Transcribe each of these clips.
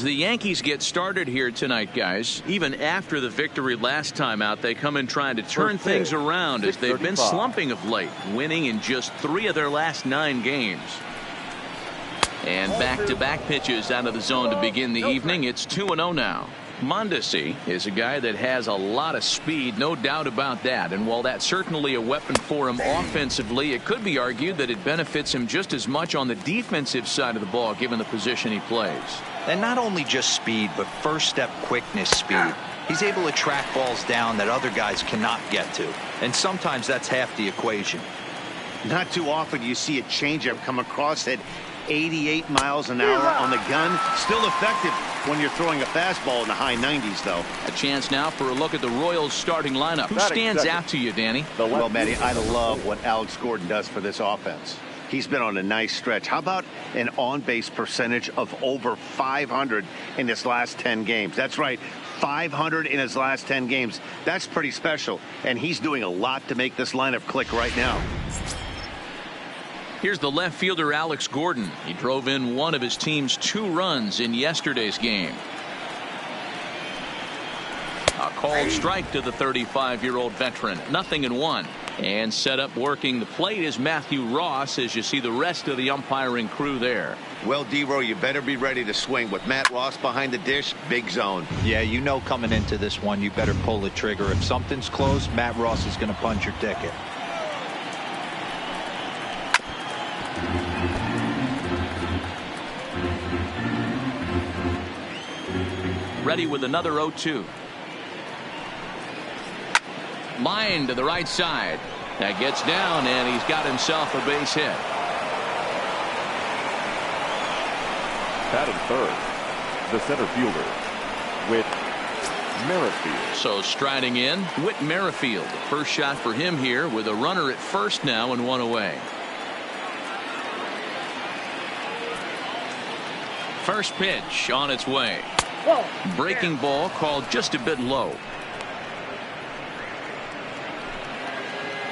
The Yankees get started here tonight, guys. Even after the victory last time out, they come in trying to turn things around as they've been slumping of late, winning in just 3 of their last 9 games. And back-to-back pitches out of the zone to begin the evening. It's 2-0 now. Mondesi is a guy that has a lot of speed, no doubt about that. And while that's certainly a weapon for him offensively, it could be argued that it benefits him just as much on the defensive side of the ball, given the position he plays. And not only just speed, but first-step quickness speed. He's able to track balls down that other guys cannot get to. And sometimes that's half the equation. Not too often you see a changeup come across at 88 miles an hour on the gun. Still effective when you're throwing a fastball in the high 90s, though. A chance now for a look at the Royals starting lineup. Who stands out to you, Danny? Well, Matty, I love what Alex Gordon does for this offense. He's been on a nice stretch. How about an on-base percentage of over 500 in his last 10 games? That's right, 500 in his last 10 games. That's pretty special, and he's doing a lot to make this lineup click right now. Here's the left fielder, Alex Gordon. He drove in one of his team's 2 runs in yesterday's game. A called strike to the 35-year-old veteran. 0-1. And set up working the plate is Matthew Ross, as you see the rest of the umpiring crew there. Well, D-Row, you better be ready to swing. With Matt Ross behind the dish, big zone. Yeah, you know coming into this one, you better pull the trigger. If something's close, Matt Ross is going to punch your ticket. Ready with another 0-2. Line to the right side. That gets down, and he's got himself a base hit. Batting third, the center fielder, Whit Merrifield. So striding in, Whit Merrifield. First shot for him here with a runner at first now and 1 away. First pitch on its way. Breaking ball called just a bit low.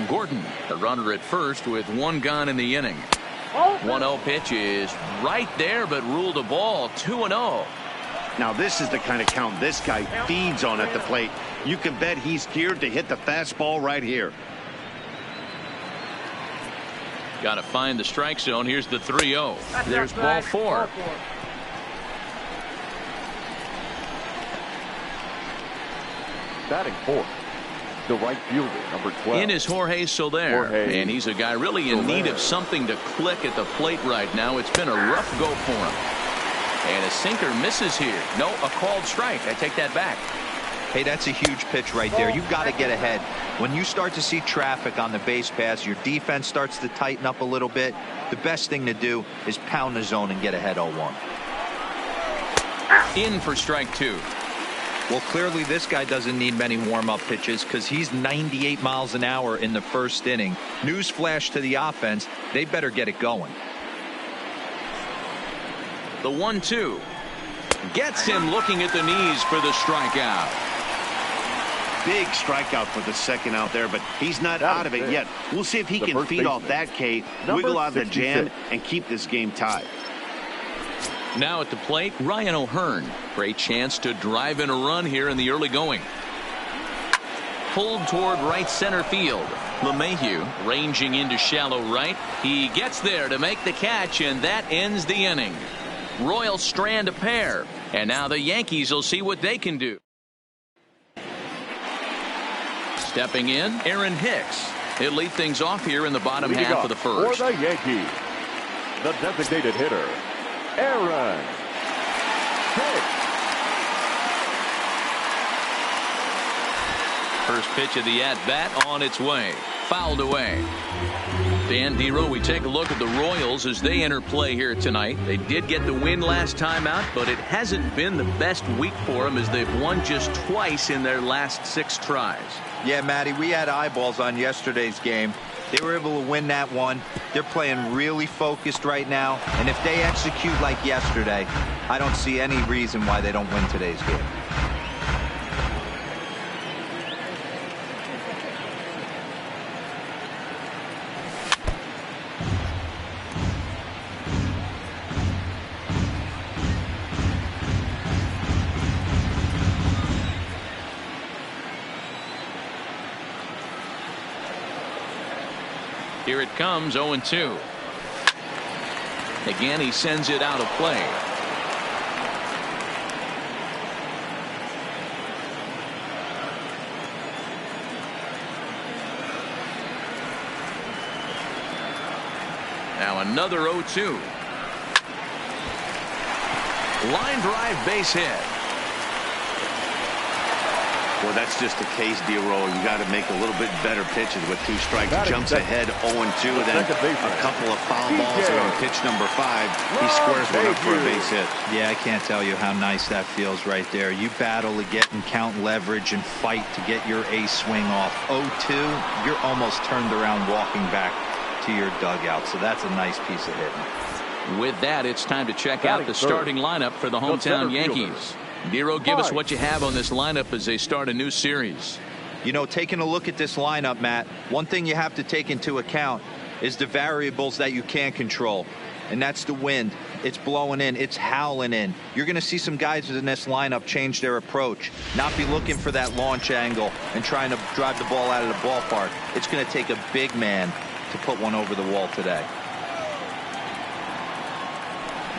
Gordon, the runner at first with 1 gone in the inning. 1-0 pitch is right there, but ruled a ball. 2-0. Now this is the kind of count this guy feeds on at the plate. You can bet he's geared to hit the fastball right here. Got to find the strike zone. Here's the 3-0. There's ball 4. Batting fourth, the right fielder, number 12. In is Jorge Soler. And he's a guy really in need of something to click at the plate right now. It's been a rough go for him. And a sinker misses here. No, a called strike. I take that back. Hey, that's a huge pitch right there. You've got to get ahead. When you start to see traffic on the base pass, your defense starts to tighten up a little bit. The best thing to do is pound the zone and get ahead 0-1. In for strike 2. Well, clearly this guy doesn't need many warm-up pitches because he's 98 miles an hour in the first inning. Newsflash to the offense, they better get it going. The 1-2 gets him looking at the knees for the strikeout. Big strikeout for the second out there, but he's not out of it yet. We'll see if he can feed off that K, wiggle out of the jam, and keep this game tied. Now at the plate, Ryan O'Hearn. Great chance to drive in a run here in the early going. Pulled toward right center field. LeMahieu ranging into shallow right. He gets there to make the catch, and that ends the inning. Royals strand a pair, and now the Yankees will see what they can do. Stepping in, Aaron Hicks. He'll lead things off here in the bottom half of the first. For the Yankees, the designated hitter, Aaron Hicks. First pitch of the at-bat on its way. Fouled away. Dan Dero, we take a look at the Royals as they enter play here tonight. They did get the win last time out, but it hasn't been the best week for them as they've won just twice in their last 6 tries. Yeah, Matty, we had eyeballs on yesterday's game. They were able to win that one. They're playing really focused right now, and if they execute like yesterday, I don't see any reason why they don't win today's game. Here it comes, 0-2. Again, he sends it out of play. Now another 0-2. Line drive, base hit. Well, that's just a case, D-Roll. You got to make a little bit better pitches with 2 strikes. Jumps ahead 0-2, then a couple of foul balls, and on pitch number 5, he squares one up for a base hit. Yeah, I can't tell you how nice that feels right there. You battle to get and count leverage and fight to get your ace swing off. 0-2, you're almost turned around walking back to your dugout, so that's a nice piece of hitting. With that, it's time to check out the starting lineup for the hometown Yankees. Nero, give us what you have on this lineup as they start a new series. You know, taking a look at this lineup, Matt, one thing you have to take into account is the variables that you can't control, and that's the wind. It's blowing in, it's howling in. You're going to see some guys in this lineup change their approach, not be looking for that launch angle and trying to drive the ball out of the ballpark. It's going to take a big man to put one over the wall today.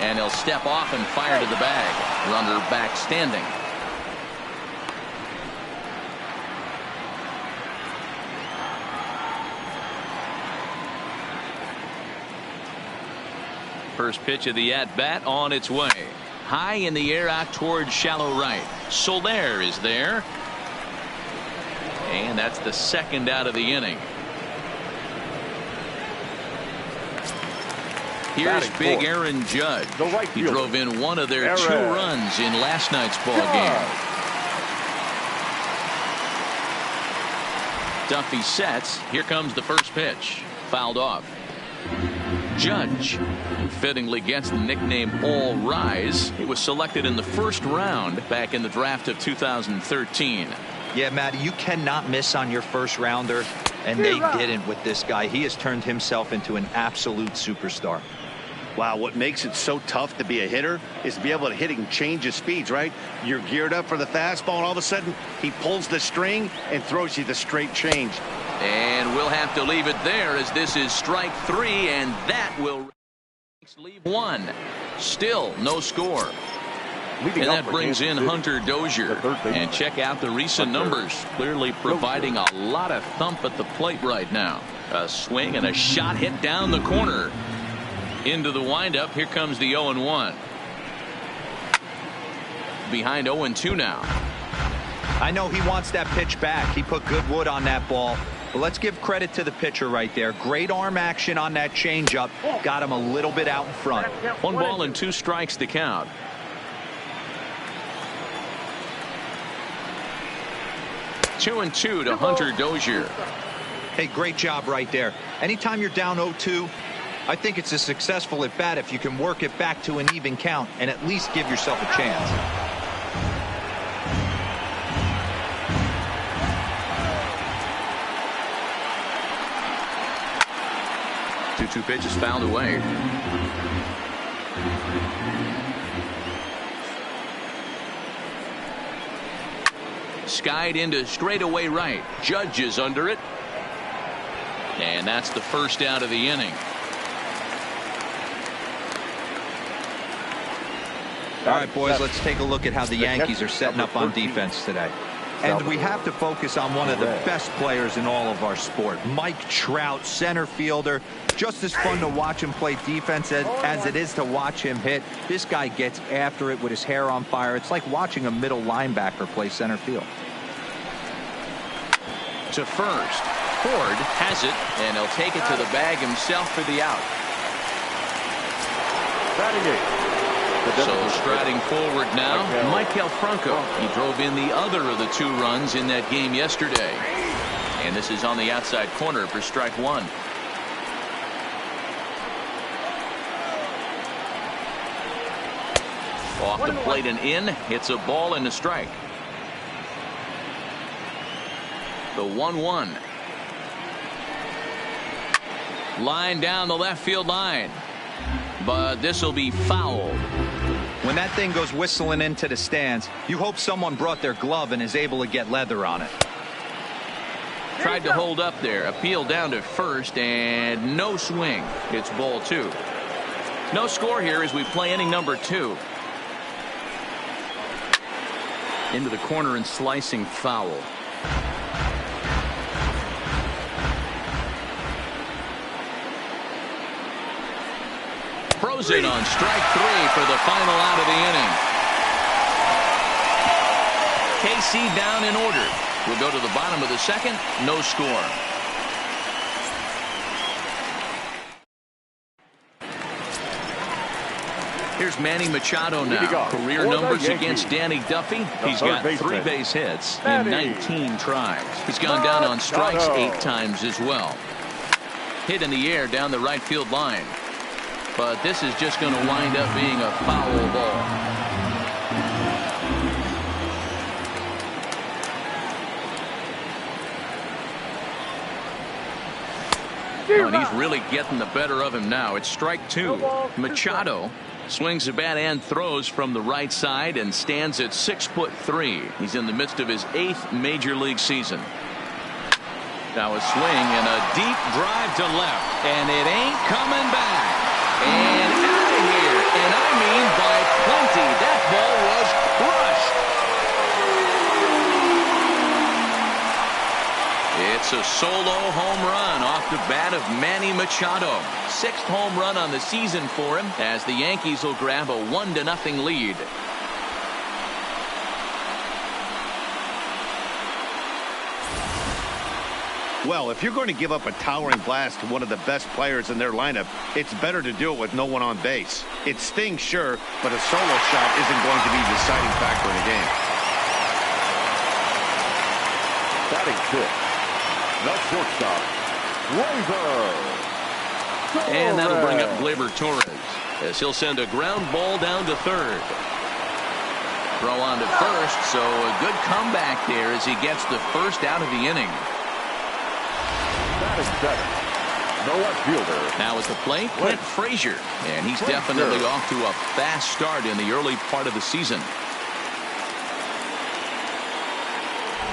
And he'll step off and fire to the bag. Runner back standing. First pitch of the at-bat on its way. High in the air out towards shallow right. Soler is there. And that's the second out of the inning. Here's big Aaron Judge. He drove in one of their 2 runs in last night's ball game. Duffy sets. Here comes the first pitch. Fouled off. Judge, fittingly gets the nickname All Rise. He was selected in the first round back in the draft of 2013. Yeah, Matty, you cannot miss on your first rounder, and they didn't with this guy. He has turned himself into an absolute superstar. Wow, what makes it so tough to be a hitter is to be able to hit and change his speeds, right? You're geared up for the fastball, and all of a sudden he pulls the string and throws you the straight change. And we'll have to leave it there as this is strike 3, and that will leave 1. Still no score. And that brings in Hunter Dozier. And check out the recent numbers. Clearly providing a lot of thump at the plate right now. A swing and a shot hit down the corner. Into the windup. Here comes the 0-1. Behind 0-2 now. I know he wants that pitch back. He put good wood on that ball. But let's give credit to the pitcher right there. Great arm action on that changeup. Got him a little bit out in front. 1 ball and 2 strikes to count. Two and 2 to Hunter Dozier. Hey, great job right there. Anytime you're down 0-2, I think it's a successful at bat if you can work it back to an even count and at least give yourself a chance. Two pitches fouled away. Skied into straightaway right. Judge is under it. And that's the first out of the inning. All right, boys, let's take a look at how the Yankees are setting up on defense today. And we have to focus on one of the best players in all of our sport, Mike Trout, center fielder. Just as fun to watch him play defense as it is to watch him hit. This guy gets after it with his hair on fire. It's like watching a middle linebacker play center field. To first. Ford has it, and he'll take it to the bag himself for the out. So striding forward now, Maikel Franco. He drove in the other of the 2 runs in that game yesterday. And this is on the outside corner for strike 1. Off the plate and in. Hits a ball and a strike. The 1-1. Line down the left field line. But this will be fouled. When that thing goes whistling into the stands, you hope someone brought their glove and is able to get leather on it. Tried to hold up there. Appeal down to first and no swing. It's ball 2. No score here as we play inning number 2. Into the corner and slicing foul. Throws it on strike 3 for the final out of the inning. KC down in order. We'll go to the bottom of the second. No score. Here's Manny Machado now. Career numbers against Danny Duffy. He's got 3 base hits in 19 tries. He's gone down on strikes 8 times as well. Hit in the air down the right field line. But this is just going to wind up being a foul ball. And he's really getting the better of him now. It's strike 2. Machado swings the bat and throws from the right side and stands at 6'3". He's in the midst of his 8th major league season. Now a swing and a deep drive to left, and it ain't coming back. And out of here, and I mean by plenty. That ball was crushed. It's a solo home run off the bat of Manny Machado. 6th home run on the season for him as the Yankees will grab a 1-0 lead. Well, if you're going to give up a towering blast to one of the best players in their lineup, it's better to do it with no one on base. It stings, sure, but a solo shot isn't going to be the deciding factor in the game. Batting 5th, the shortstop, Gleyber. And that'll bring up Gleyber Torres as he'll send a ground ball down to third. Throw on to first, so a good comeback there as he gets the first out of the inning. Batting 7th, the left fielder. Now at the plate, Clint Frazier, and he's definitely off to a fast start in the early part of the season.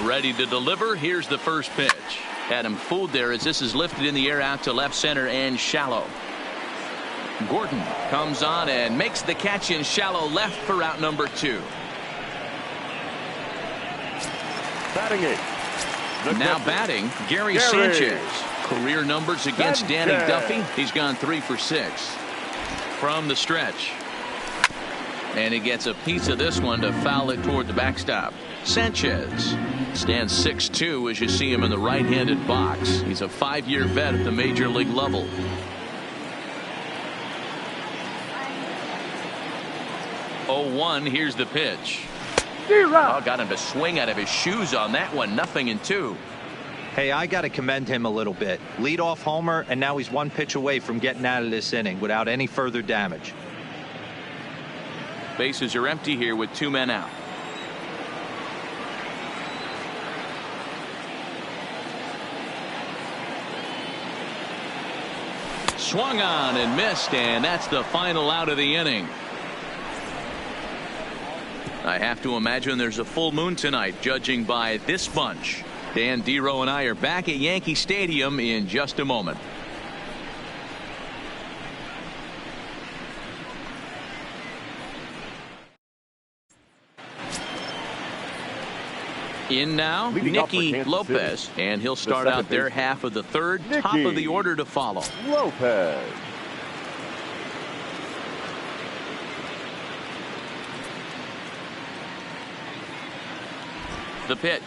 Ready to deliver. Here's the first pitch. Had him fooled there as this is lifted in the air out to left center and shallow. Gordon comes on and makes the catch in shallow left for out number 2. Batting 8th. Now batting, Gary Sanchez. Career numbers against Danny Duffy. He's gone 3 for 6 from the stretch. And he gets a piece of this one to foul it toward the backstop. Sanchez stands 6'2" as you see him in the right-handed box. He's a 5-year vet at the major league level. Oh, 1. Here's the pitch. Oh, got him to swing out of his shoes on that one. 0-2. Hey, I got to commend him a little bit. Leadoff homer, and now he's 1 pitch away from getting out of this inning without any further damage. Bases are empty here with 2 men out. Swung on and missed, and that's the final out of the inning. I have to imagine there's a full moon tonight, judging by this bunch. Dan Dero and I are back at Yankee Stadium in just a moment. In now, Nicky Lopez, and he'll start out their half of the third. Top of the order to follow. Lopez. The pitch.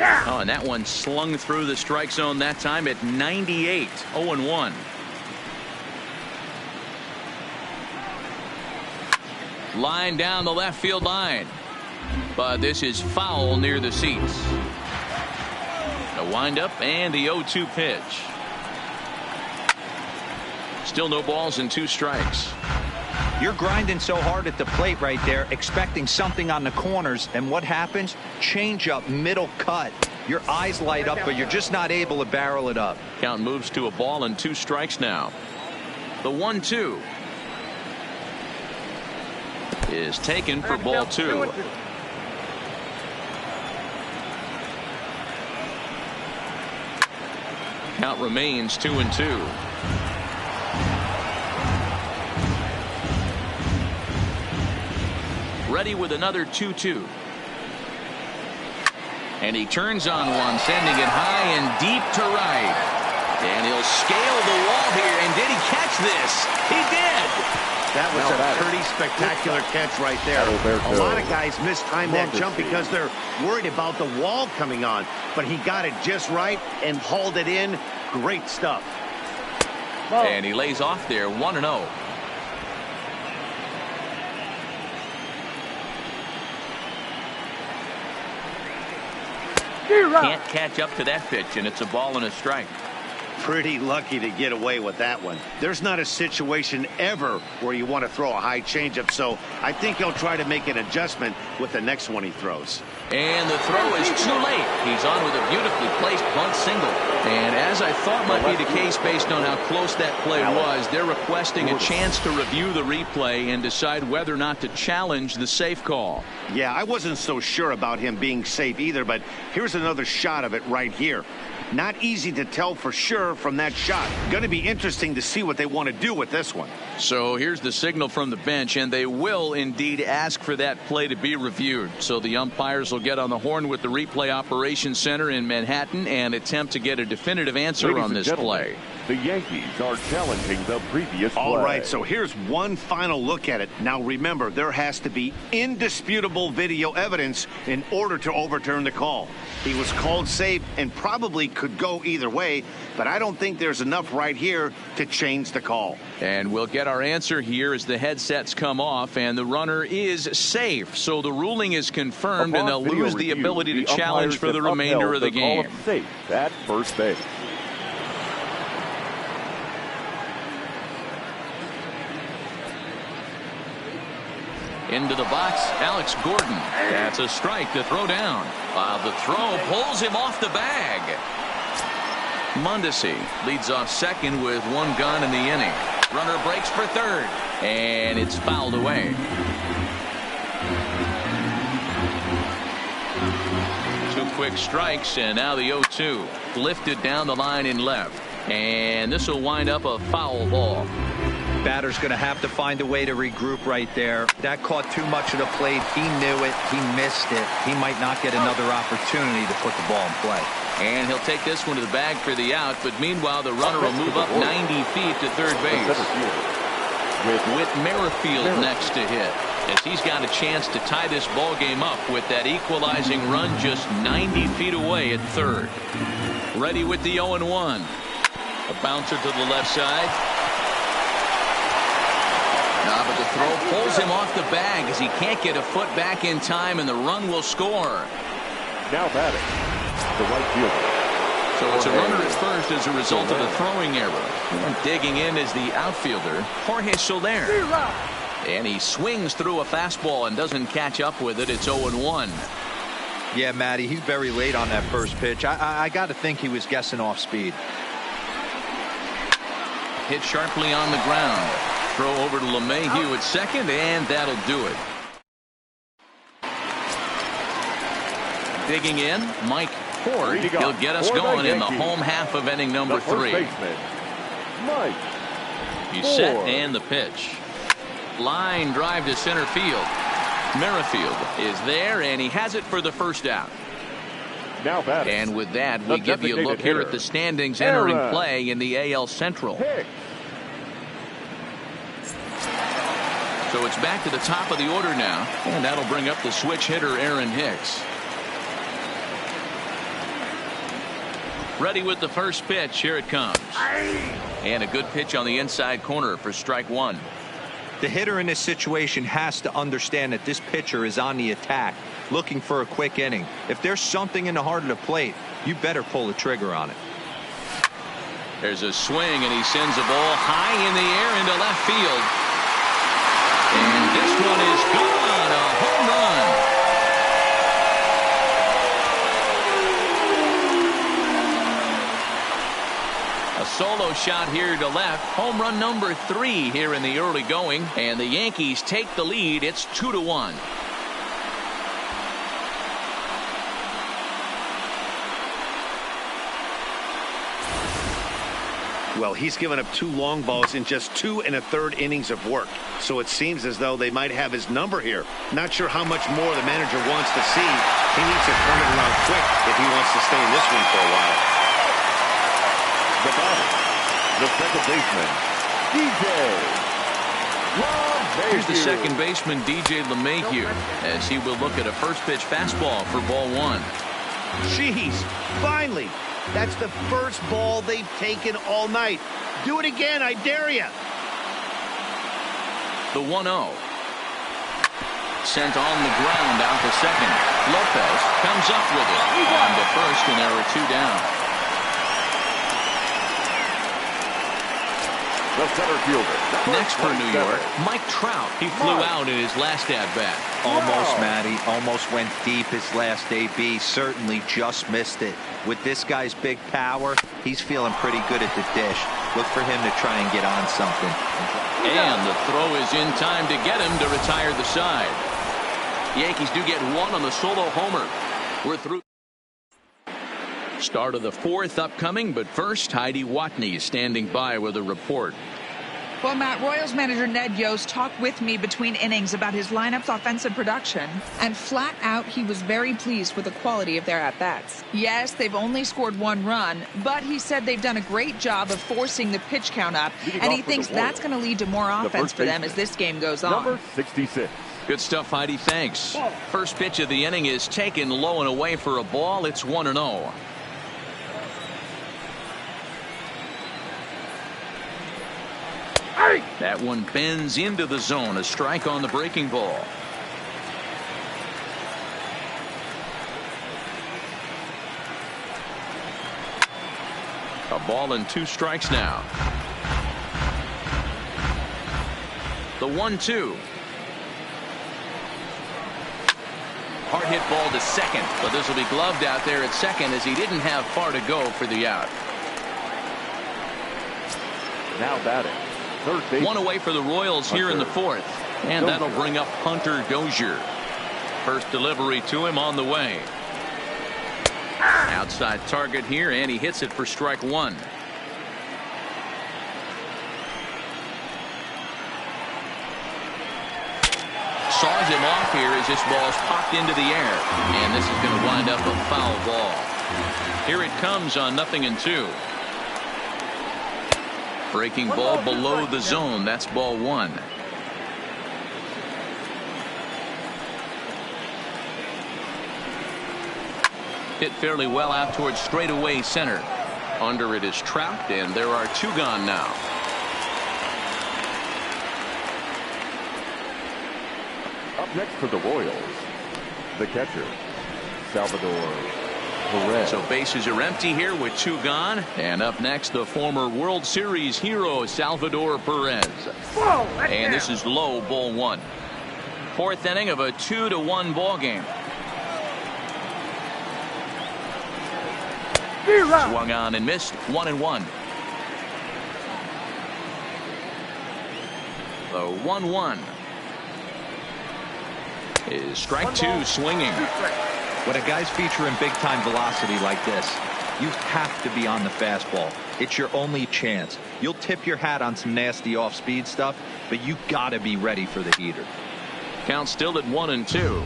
Oh, and that one slung through the strike zone that time at 98. 0-1. Line down the left field line, but this is foul near the seats. The windup and the 0-2 pitch. Still no balls and 2 strikes. You're grinding so hard at the plate right there, expecting something on the corners, and what happens? Change up, middle cut. Your eyes light up, but you're just not able to barrel it up. Count moves to a ball and 2 strikes now. The 1-2 is taken for ball 2. Count remains 2-2. Ready with another 2-2. And he turns on one, sending it high and deep to right. And he'll scale the wall here. And did he catch this? He did. That was a pretty spectacular catch right there. A lot of guys mistime that jump because they're worried about the wall coming on. But he got it just right and hauled it in. Great stuff. And he lays off there 1-0. Can't catch up to that pitch, and it's a ball and a strike. Pretty lucky to get away with that one. There's not a situation ever where you want to throw a high changeup, so I think he'll try to make an adjustment with the next one he throws. And the throw is too late. He's on with a beautifully placed bunt single. And as I thought might be the case based on how close that play was, they're requesting a chance to review the replay and decide whether or not to challenge the safe call. Yeah, I wasn't so sure about him being safe either, but here's another shot of it right here. Not easy to tell for sure from that shot. Going to be interesting to see what they want to do with this one. So here's the signal from the bench, and they will indeed ask for that play to be reviewed. So the umpires will get on the horn with the replay operations center in Manhattan and attempt to get a definitive answer on this play. The Yankees are challenging the previous play. All right, so here's one final look at it. Now remember, there has to be indisputable video evidence in order to overturn the call. He was called safe and probably could go either way, but I don't think there's enough right here to change the call. And we'll get our answer here as the headsets come off, and the runner is safe. So the ruling is confirmed, and they'll lose the ability to challenge for the remainder of the game. Safe at first base. Into the box, Alex Gordon. That's a strike to throw down. The throw pulls him off the bag. Mondesi leads off second with one gun in the inning. Runner breaks for third, and it's fouled away. Two quick strikes, and now the 0-2. Lifted down the line in left. And this will wind up a foul ball. Batter's going to have to find a way to regroup right there. That caught too much of the plate. He knew it. He missed it. He might not get another opportunity to put the ball in play. And he'll take this one to the bag for the out. But meanwhile, the runner will move up 90 feet to third base. With Merrifield next to hit, as he's got a chance to tie this ball game up with that equalizing run just 90 feet away at third. Ready with the 0-1. A bouncer to the left side. But the throw pulls him off the bag as he can't get a foot back in time, and the run will score. Now batting, the right fielder. So it's a runner at first as a result of the throwing error. And digging in is the outfielder, Jorge Soler. And he swings through a fastball and doesn't catch up with it. It's 0-1. Yeah, Matty, he's very late on that first pitch. I got to think he was guessing off speed. Hit sharply on the ground. Throw over to LeMahieu at second, and that'll do it. Digging in, Mike Ford. He'll get us going in the home half of inning number 3. Mike He's set, and the pitch. Line drive to center field. Merrifield is there, and he has it for the first out. Now batting. And with that, we give you a look here at the standings entering play in the AL Central. So it's back to the top of the order now, and that'll bring up the switch hitter Aaron Hicks. Ready with the first pitch. Here it comes. And a good pitch on the inside corner for strike one. The hitter in this situation has to understand that this pitcher is on the attack, looking for a quick inning. If there's something in the heart of the plate, you better pull the trigger on it. There's a swing, and he sends a ball high in the air into left field. And this one is gone, a home run. A solo shot here to left. Home run number 3 here in the early going. And the Yankees take the lead. It's 2-1. Well, he's given up 2 long balls in just 2 1/3 innings of work. So it seems as though they might have his number here. Not sure how much more the manager wants to see. He needs to turn it around quick if he wants to stay in this one for a while. The batter, the second baseman, DJ. Here's the second baseman, DJ LeMahieu, as he will look at a first pitch fastball for ball 1. Jeez, finally. That's the first ball they've taken all night. Do it again, I dare you. The 1-0. Sent on the ground out to second. Lopez comes up with it. On to first, and there are 2 down. The center fielder. Next for New York, Mike Trout. He flew out in his last at-bat. Almost, Matty. Almost went deep his last AB. Certainly just missed it. With this guy's big power, he's feeling pretty good at the dish. Look for him to try and get on something. And the throw is in time to get him to retire the side. Yankees do get 1 on the solo homer. We're through. Start of the 4th upcoming, but first, Heidi Watney is standing by with a report. Well, Matt, Royals manager Ned Yost talked with me between innings about his lineup's offensive production, and flat out, he was very pleased with the quality of their at-bats. Yes, they've only scored 1 run, but he said they've done a great job of forcing the pitch count up, and he thinks that's going to lead to more offense for them as this game goes on. Number 66. Good stuff, Heidi. Thanks. First pitch of the inning is taken low and away for a ball. It's 1-0. That one bends into the zone. A strike on the breaking ball. A ball and 2 strikes now. The 1-2. Hard hit ball to second, but this will be gloved out there at second as he didn't have far to go for the out. Now batting. Third base. 1 away for the Royals here in the 4th, and that'll bring up Hunter Dozier. First delivery to him on the way. Outside target here, and he hits it for strike 1. Saws him off here as this ball's popped into the air, and this is going to wind up a foul ball. Here it comes on 0-2. Breaking ball below the zone. That's ball 1. Hit fairly well out towards straightaway center. Under it is Trout, and there are 2 gone now. Up next for the Royals, the catcher, Salvador Perez. So bases are empty here with 2 gone. And up next, the former World Series hero, Salvador Perez. And this is low, ball 1. 4th inning of a 2-1 ball game. Swung on and missed. 1-1. The 1-1 is strike 2, swinging. When a guy's featuring big-time velocity like this, you have to be on the fastball. It's your only chance. You'll tip your hat on some nasty off-speed stuff, but you got to be ready for the heater. Count still at 1-2.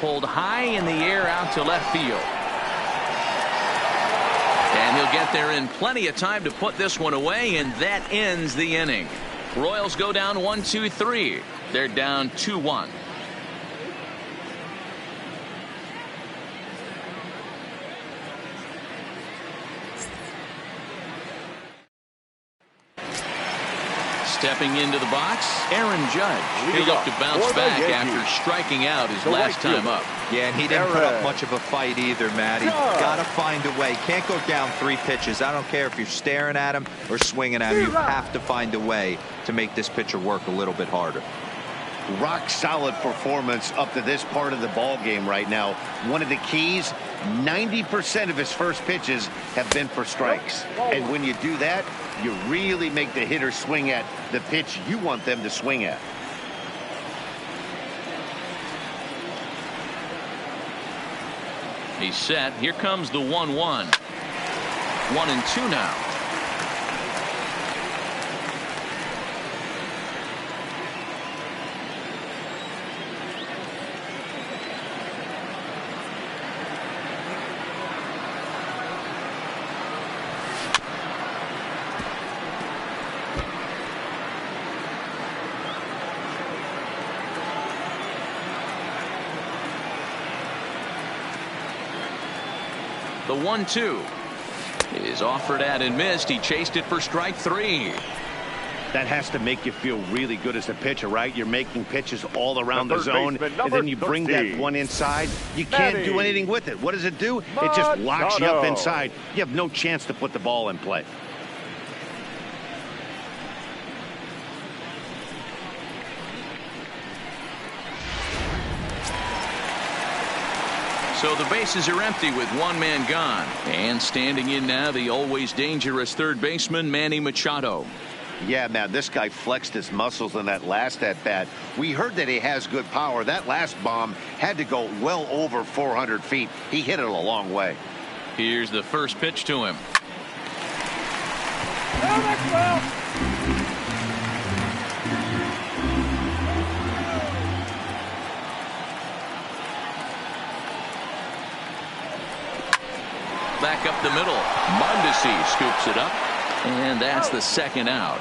Pulled high in the air out to left field. And he'll get there in plenty of time to put this one away, and that ends the inning. Royals go down 1-2-3. They're down 2-1. Stepping into the box, Aaron Judge. He'll look to bounce back after striking out his last time up. Yeah, and he didn't put up much of a fight either, Matty. Got to find a way. Can't go down 3 pitches. I don't care if you're staring at him or swinging at him. You have to find a way to make this pitcher work a little bit harder. Rock solid performance up to this part of the ball game right now. One of the keys, 90% of his first pitches have been for strikes. And when you do that, you really make the hitter swing at the pitch you want them to swing at. He's set. Here comes the 1-1. 1-2 now. The 1-2 is offered at and missed. He chased it for strike 3. That has to make you feel really good as a pitcher, right? You're making pitches all around the zone, and then you bring that one inside. You can't do anything with it. What does it do? It just locks you up inside. You have no chance to put the ball in play. So the bases are empty with one man gone. And standing in now, the always dangerous third baseman, Manny Machado. Yeah, man, this guy flexed his muscles in that last at-bat. We heard that he has good power. That last bomb had to go well over 400 feet. He hit it a long way. Here's the first pitch to him. Back up the middle. Mondesi scoops it up. And that's the second out.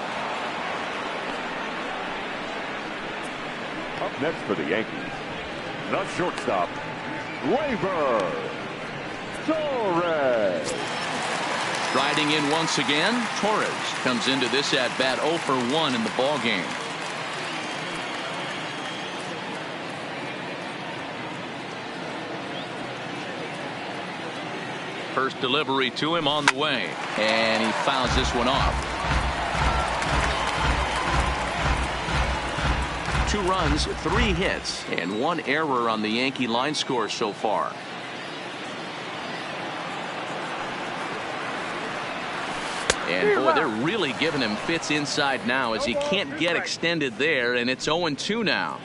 Up next for the Yankees, the shortstop, Gleyber Torres. Riding in once again, Torres comes into this at-bat 0 for 1 in the ballgame. First delivery to him on the way, and he fouls this one off. 2 runs, 3 hits, and 1 error on the Yankee line score so far. And boy, they're really giving him fits inside now as he can't get extended there, and it's 0-2 now.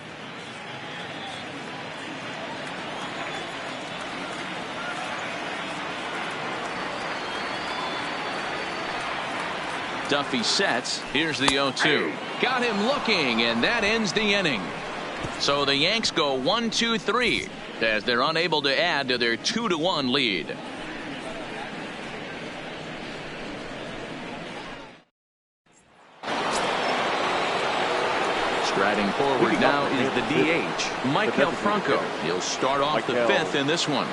Duffy sets. Here's the 0-2. Got him looking, and that ends the inning. So the Yanks go 1-2-3 as they're unable to add to their 2-1 lead. Striding forward now is the DH, Michael Franco. He'll start off the 5th in this one.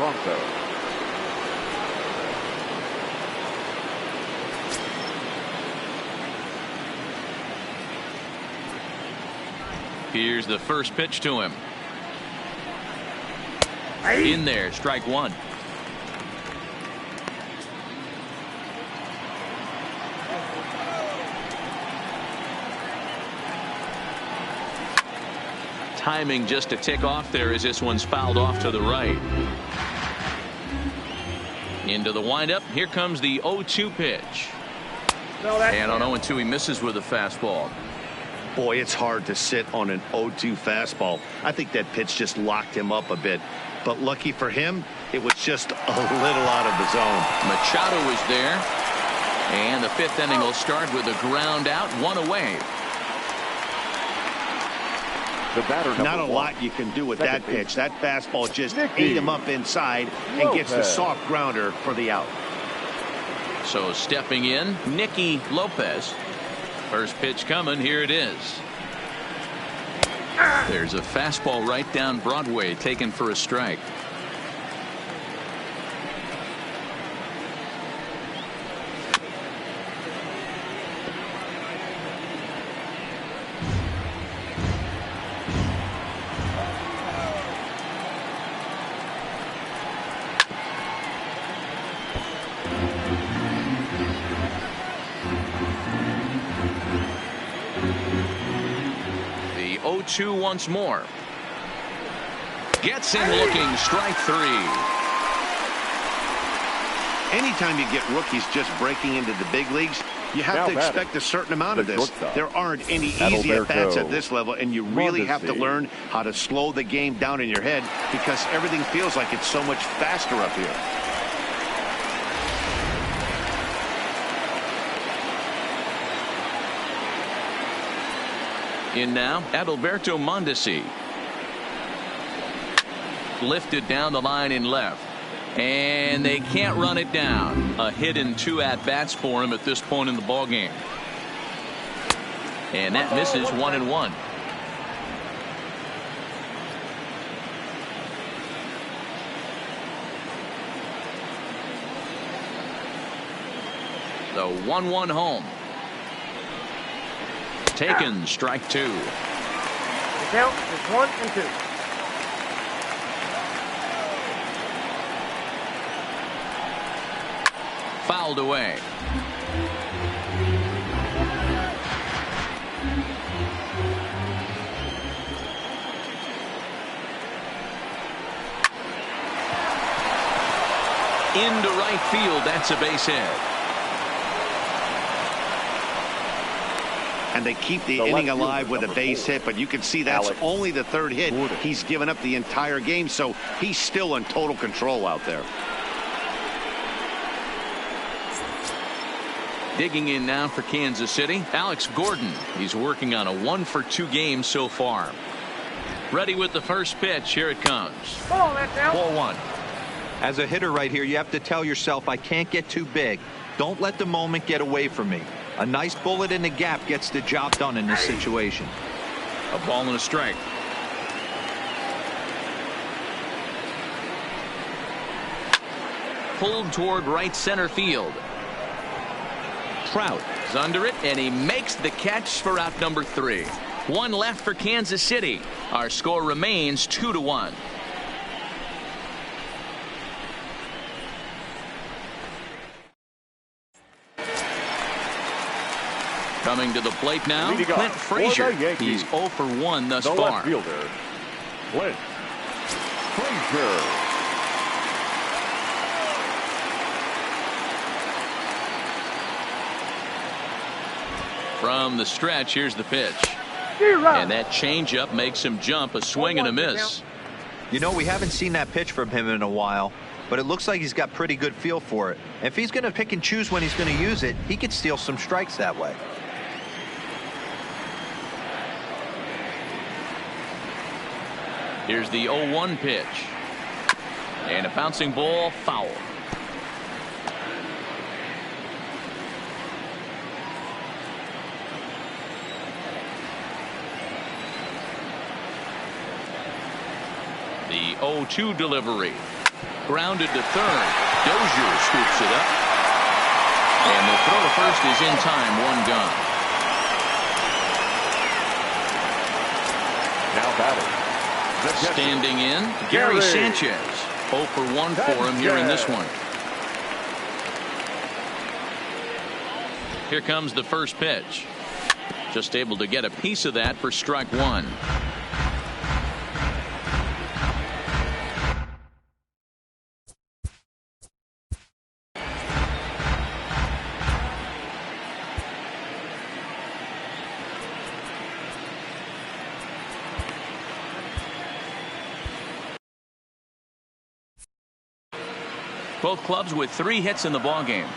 Here's the first pitch to him. In there, strike 1. Timing just a tick off there as this one's fouled off to the right. Into the windup. Here comes the 0-2 pitch. And on 0-2 he misses with a fastball. Boy, it's hard to sit on an 0-2 fastball. I think that pitch just locked him up a bit. But lucky for him, it was just a little out of the zone. Machado is there. And the 5th inning will start with a ground out, 1 away. Not a lot you can do with that pitch. That fastball just ate him up inside and gets the soft grounder for the out. So stepping in, Nicky Lopez. First pitch coming. Here it is. There's a fastball right down Broadway taken for a strike. The 0-2 once more. Gets him looking, strike 3. Anytime you get rookies just breaking into the big leagues, You have to expect a certain amount of this. There aren't any easy at-bats at this level, and you really have to learn how to slow the game down in your head because everything feels like it's so much faster up here. In now, Adalberto Mondesi. Lifted down the line in left. And they can't run it down. A hit and 2 at-bats for him at this point in the ball game. And that misses 1-1. The 1-1 home. Taken, strike 2. The count is 1-2. Fouled away. Into right field. That's a base hit. And they keep the inning alive with a base hit, but you can see that's only the 3rd hit he's given up the entire game, so he's still in total control out there. Digging in now for Kansas City, Alex Gordon. He's working on a 1-for-2 game so far. Ready with the first pitch. Here it comes. Ball, that's out. Ball 1. As a hitter right here, you have to tell yourself, I can't get too big. Don't let the moment get away from me. A nice bullet in the gap gets the job done in this situation. A ball and a strike. Pulled toward right center field. Trout is under it, and he makes the catch for out number 3. 1 left for Kansas City. Our score remains 2-1. Coming to the plate now, Clint Frazier. He's 0 for 1 thus far. Left fielder, Clint Frazier. From the stretch, here's the pitch. And that changeup makes him jump. A swing and a miss. You know, we haven't seen that pitch from him in a while, but it looks like he's got pretty good feel for it. If he's going to pick and choose when he's going to use it, he could steal some strikes that way. Here's the 0-1 pitch. And a bouncing ball, foul. The 0-2 delivery. Grounded to third. Dozier scoops it up. And the throw to first is in time. 1 gone. Now batting. Standing in, Gary Sanchez. 0 for 1 for him here in this one. Here comes the first pitch. Just able to get a piece of that for strike 1. Both clubs with 3 hits in the ballgame.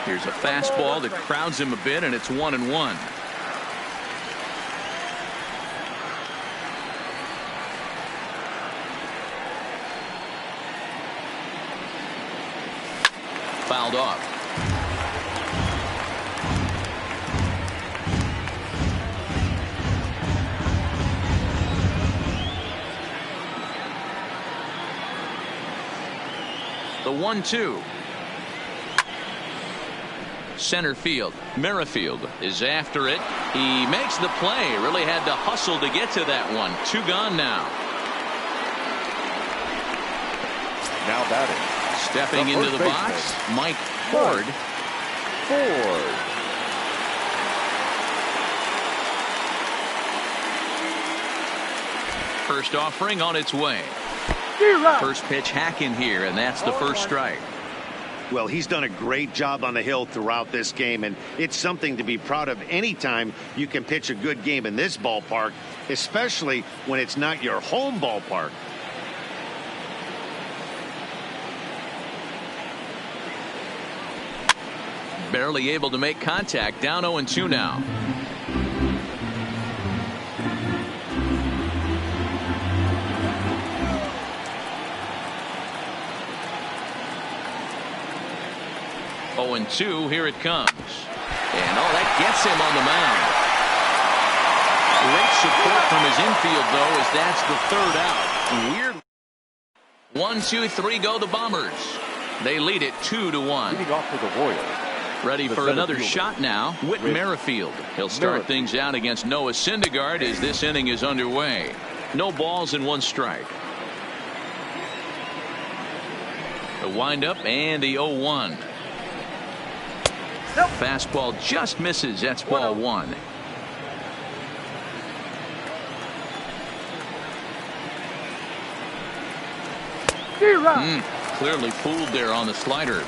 Here's a fastball that crowds him a bit, and it's 1-1. Fouled off. The 1-2. Center field. Merrifield is after it. He makes the play. Really had to hustle to get to that one. 2 gone now. Now batting. Stepping into the box, Mike Ford. First offering on its way. First pitch hack in here, and that's the first strike. Well, he's done a great job on the hill throughout this game, and it's something to be proud of anytime you can pitch a good game in this ballpark, especially when it's not your home ballpark. Barely able to make contact. Down 0-2 now. Oh, and 2, here it comes. And that gets him on the mound. Great support from his infield, though, as that's the third out. Weird. 1, 2, 3 go the Bombers. They lead it 2-1. Leading off for the Royals. Ready for another shot now. Whit Merrifield. He'll start things out against Noah Syndergaard as this inning is underway. No balls and 1 strike. The windup and the 0-1. Nope. Fastball just misses. That's ball 1. Clearly fooled there on the slider.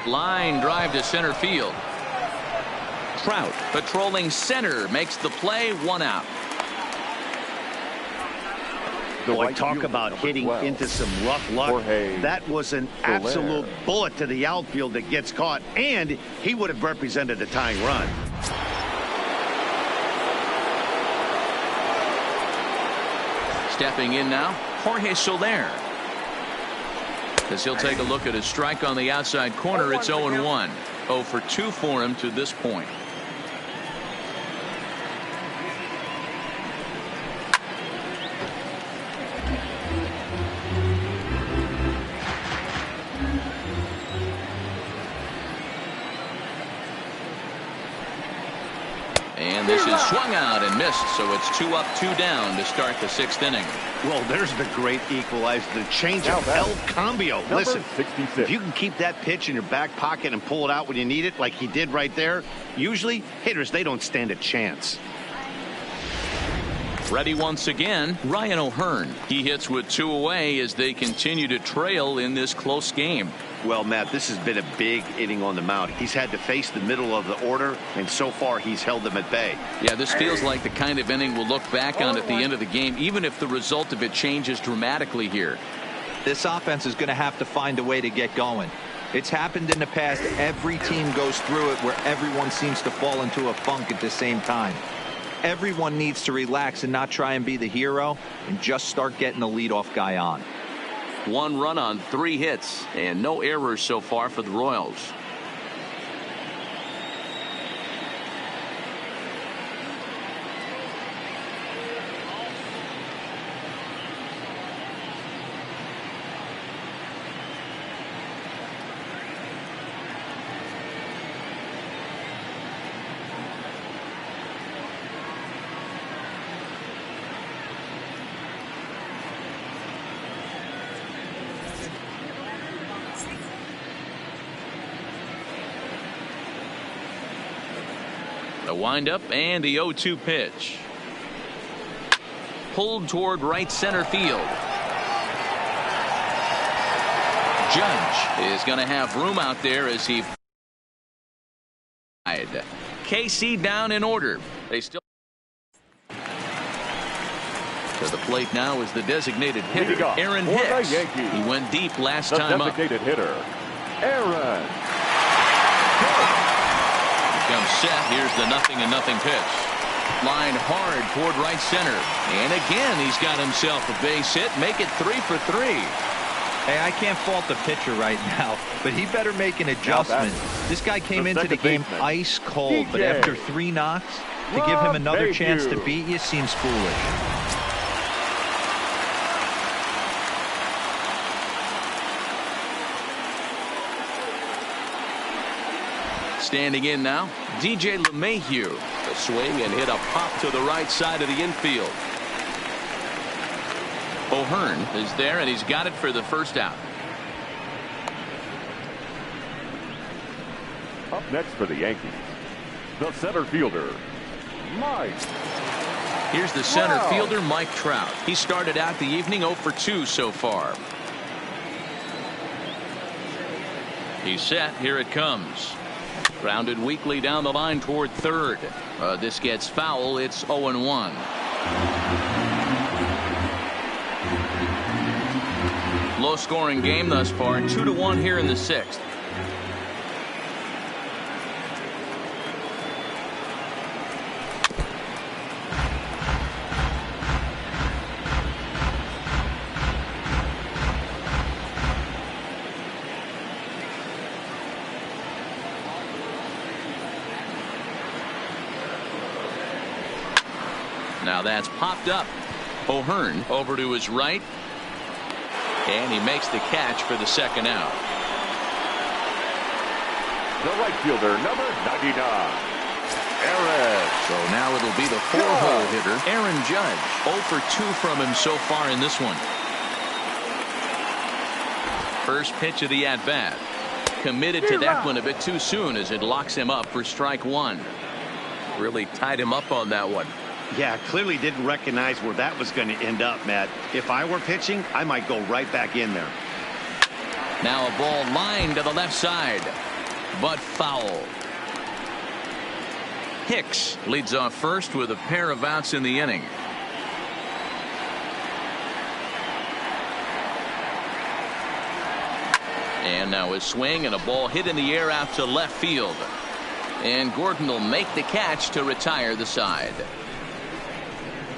Line drive to center field. Trout patrolling center makes the play. 1 out. Boy, talk about hitting into some rough luck. That was an absolute bullet to the outfield that gets caught, and he would have represented a tying run. Stepping in now, Jorge Soler. As he'll take a look at his strike on the outside corner. It's 0-1. 0 for 2 for him to this point. And this is swung out and missed, so it's 2 up, 2 down to start the 6th inning. Well, there's the great equalizer, the change of El Cambio. Listen, 66. if you can keep that pitch in your back pocket and pull it out when you need it, like he did right there, usually hitters, they don't stand a chance. Ready once again, Ryan O'Hearn. He hits with 2 away as they continue to trail in this close game. Well, Matt, this has been a big inning on the mound. He's had to face the middle of the order, and so far he's held them at bay. Yeah, this feels like the kind of inning we'll look back on at the end of the game, even if the result of it changes dramatically here. This offense is going to have to find a way to get going. It's happened in the past. Every team goes through it where everyone seems to fall into a funk at the same time. Everyone needs to relax and not try and be the hero and just start getting the leadoff guy on. 1 run on 3 hits and no errors so far for the Royals. The windup and the 0-2 pitch. Pulled toward right center field. Judge is going to have room out there as he. KC down in order. They still. To the plate now is the designated hitter, Aaron Hicks. He went deep last time up. Designated hitter, Aaron. Comes set. Here's the 0-0 pitch. Line hard toward right center. And again, he's got himself a base hit. Make it 3 for 3. Hey, I can't fault the pitcher right now, but he better make an adjustment. This guy came into the game ice cold, but after 3 knocks, to give him another chance to beat you seems foolish. Standing in now, DJ LeMahieu. A swing and hit a pop to the right side of the infield. O'Hearn is there, and he's got it for the first out. Up next for the Yankees, the center fielder, Mike. Here's the center fielder, Mike Trout. He started out the evening 0 for 2 so far. He's set. Here it comes. Grounded weakly down the line toward third. This gets foul. It's 0-1. Low scoring game thus far. 2-1 here in the sixth. Now that's popped up. O'Hearn over to his right. And he makes the catch for the second out. The right fielder, number 99. Aaron. So now it'll be the 4-hole hitter, Aaron Judge. 0 for 2 from him so far in this one. First pitch of the at-bat. Committed to that one a bit too soon as it locks him up for strike one. Really tied him up on that one. Yeah, clearly didn't recognize where that was going to end up, Matt. If I were pitching, I might go right back in there. Now a ball lined to the left side, but foul. Hicks leads off first with a pair of outs in the inning. And now a swing and a ball hit in the air out to left field. And Gordon will make the catch to retire the side.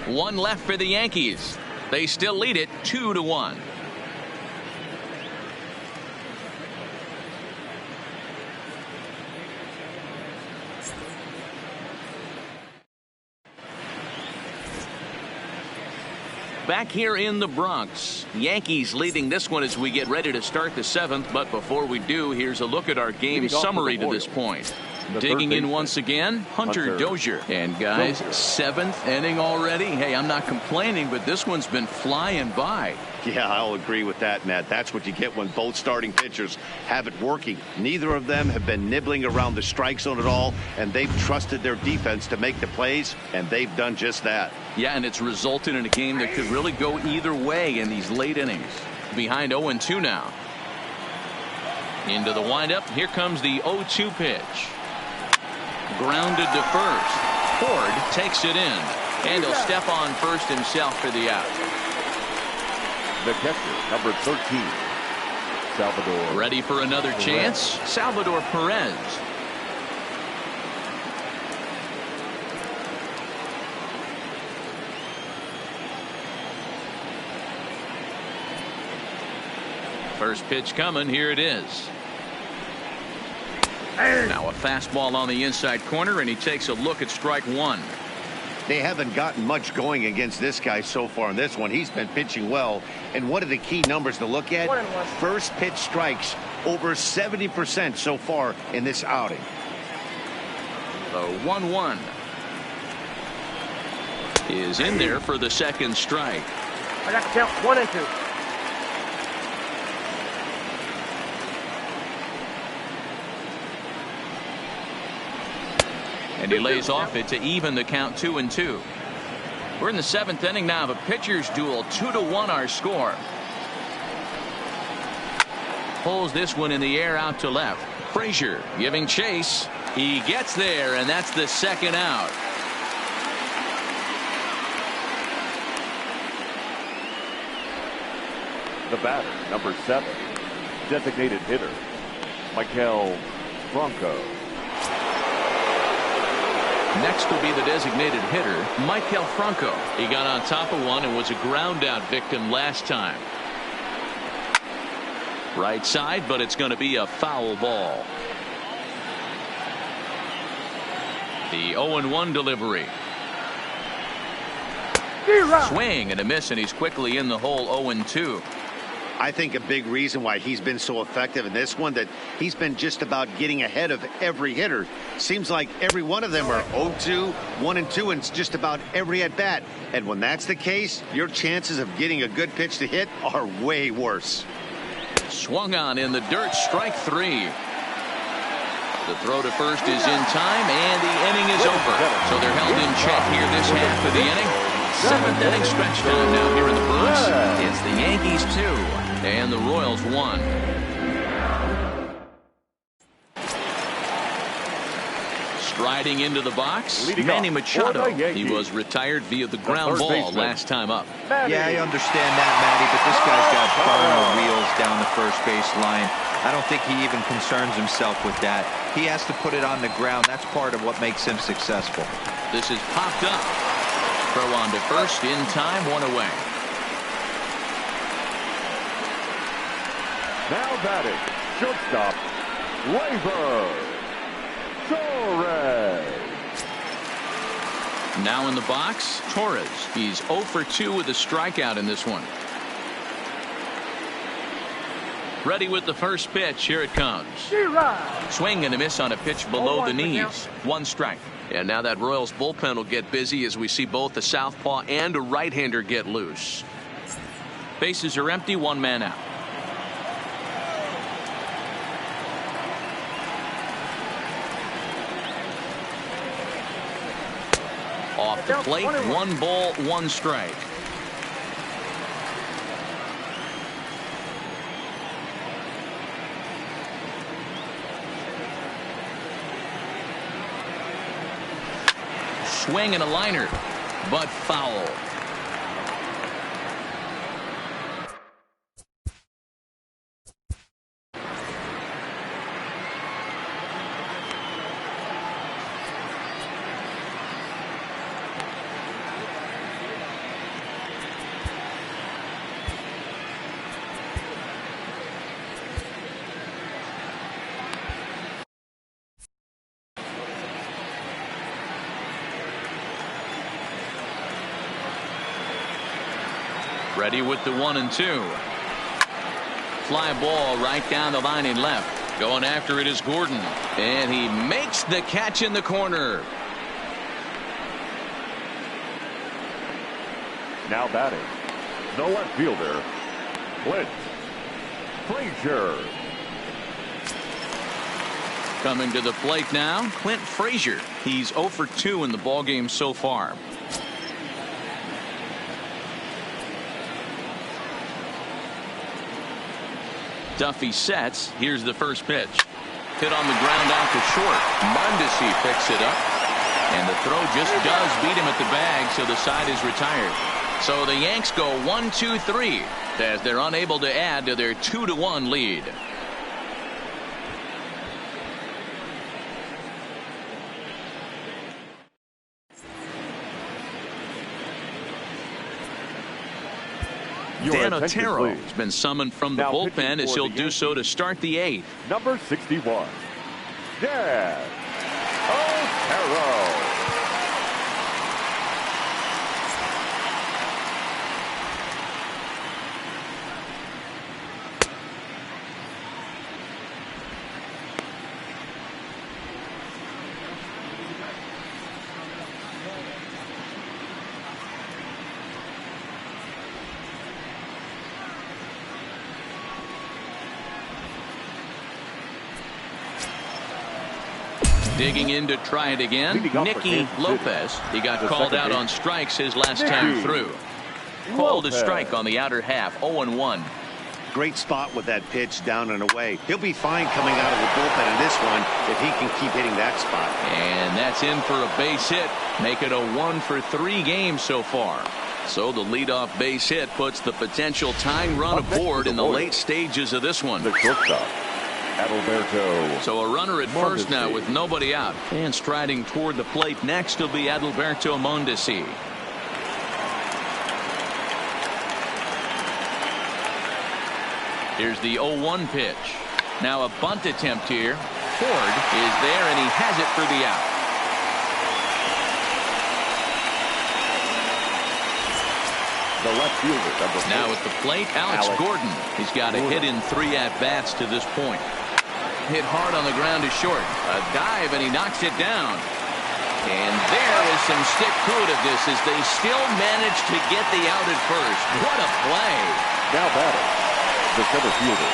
One left for the Yankees. They still lead it 2-1. Back here in the Bronx, Yankees leading this one as we get ready to start the seventh. But before we do, here's a look at our game summary to this point. Digging in once again, Hunter Dozier. And guys, seventh inning already. Hey, I'm not complaining, but this one's been flying by. Yeah, I'll agree with that, Matt. That's what you get when both starting pitchers have it working. Neither of them have been nibbling around the strike zone at all, and they've trusted their defense to make the plays, and they've done just that. Yeah, and it's resulted in a game that could really go either way in these late innings. Behind 0-2 now. Into the windup. Here comes the 0-2 pitch. Grounded to first. Ford takes it in. And he'll step on first himself for the out. The catcher, number 13. Salvador. Ready for another chance? Salvador Perez. First pitch coming. Here it is. Now a fastball on the inside corner, and he takes a look at strike one. They haven't gotten much going against this guy so far in this one. He's been pitching well. And what are the key numbers to look at? First pitch strikes, over 70% so far in this outing. The 1-1 is in there for the second strike. I got to count 1 and 2. And he lays off it to even the count 2-2. We're in the seventh inning now of a pitcher's duel. 2-1 our score. Pulls this one in the air out to left. Frazier giving chase. He gets there, and that's the second out. The batter, number 7. Designated hitter, Michael Franco. Next will be the designated hitter, Michael Franco. He got on top of one and was a ground out victim last time. Right side, but it's going to be a foul ball. The 0-1 delivery. Swing and a miss, and he's quickly in the hole. 0-2. I think a big reason why he's been so effective in this one, that he's been just about getting ahead of every hitter. Seems like every one of them are 0-2, 1-2, and just about every at bat. And when that's the case, your chances of getting a good pitch to hit are way worse. Swung on in the dirt, strike 3. The throw to first is in time, and the inning is over. So they're held in check here this half of the inning. 7th inning stretch time now here in the Bronx. It's the Yankees 2 and the Royals 1. Striding into the box, Manny Machado. He was retired via the ground ball last time up. Yeah, I understand that, Matty, but this guy's got burner wheels down the first base line. I don't think he even concerns himself with that. He has to put it on the ground. That's part of what makes him successful. This is popped up. Throw on to first in time, 1 away. Now batting, shortstop, Gleyber Torres. Now in the box, Torres. He's 0 for 2 with a strikeout in this one. Ready with the first pitch. Here it comes. Swing and a miss on a pitch below the knees. 1 strike. And now that Royals bullpen will get busy as we see both a southpaw and a right-hander get loose. Bases are empty, 1 man out. Off the plate, 1 ball, 1 strike. Swing and a liner, but foul. Ready with the 1 and 2. Fly ball right down the line and left. Going after it is Gordon. And he makes the catch in the corner. Now batting, the left fielder, Clint Frazier. Coming to the plate now, Clint Frazier. He's 0 for 2 in the ballgame so far. Duffy sets. Here's the first pitch. Hit on the ground out to short. Mondesi picks it up. And the throw just does beat him at the bag, so the side is retired. So the Yanks go 1-2-3 as they're unable to add to their 2-1 lead. Dan Otero has been summoned from the bullpen as he'll do so to start the 8th. Number 61, Dan Otero. Digging in to try it again, Nicky Lopez. He got called out on strikes his last time through. Called a strike on the outer half, 0-1. Great spot with that pitch down and away. He'll be fine coming out of the bullpen in this one if he can keep hitting that spot. And that's in for a base hit. Make it a 1 for 3 games so far. So the leadoff base hit puts the potential tying run aboard in the late stages of this one. The shortstop, Adalberto. So a runner at first now with nobody out. And striding toward the plate next will be Adalberto Mondesi. Here's the 0-1 pitch. Now a bunt attempt here. Ford is there and he has it for the out. The left fielder, now at the plate, Alex Gordon. He's got a hit in 3 at-bats to this point. Hit hard on the ground to short. A dive and he knocks it down. And there is some stick-to-it of this as they still manage to get the out at first. What a play. Now batting, the center fielder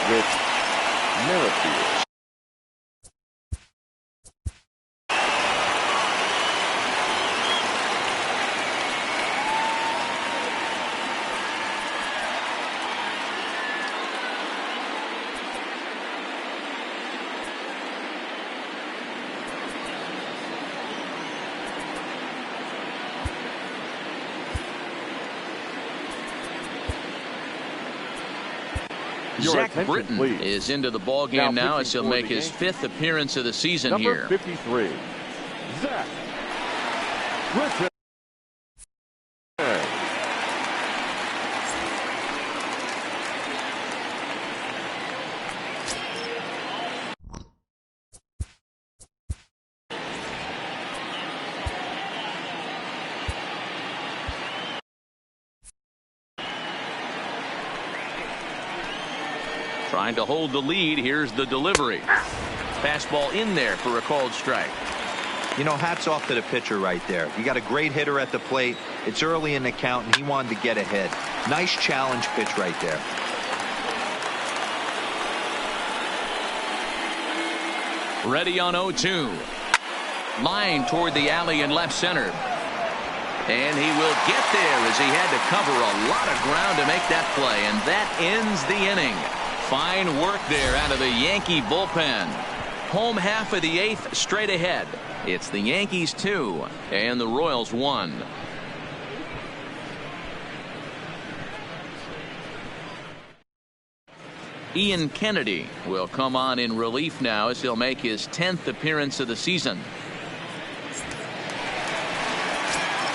with Merrifield. Zach attention, Britton please. is into the ball game now as he'll make his 5th appearance of the season Number here. 53, Zach Britton. Trying to hold the lead. Here's the delivery. Fastball in there for a called strike. You know, hats off to the pitcher right there. You got a great hitter at the plate. It's early in the count, and he wanted to get ahead. Nice challenge pitch right there. Ready on 0-2. Line toward the alley in left center. And he will get there as he had to cover a lot of ground to make that play. And that ends the inning. Fine work there out of the Yankee bullpen. Home half of the 8th straight ahead. It's the Yankees 2 and the Royals 1. Ian Kennedy will come on in relief now as he'll make his 10th appearance of the season.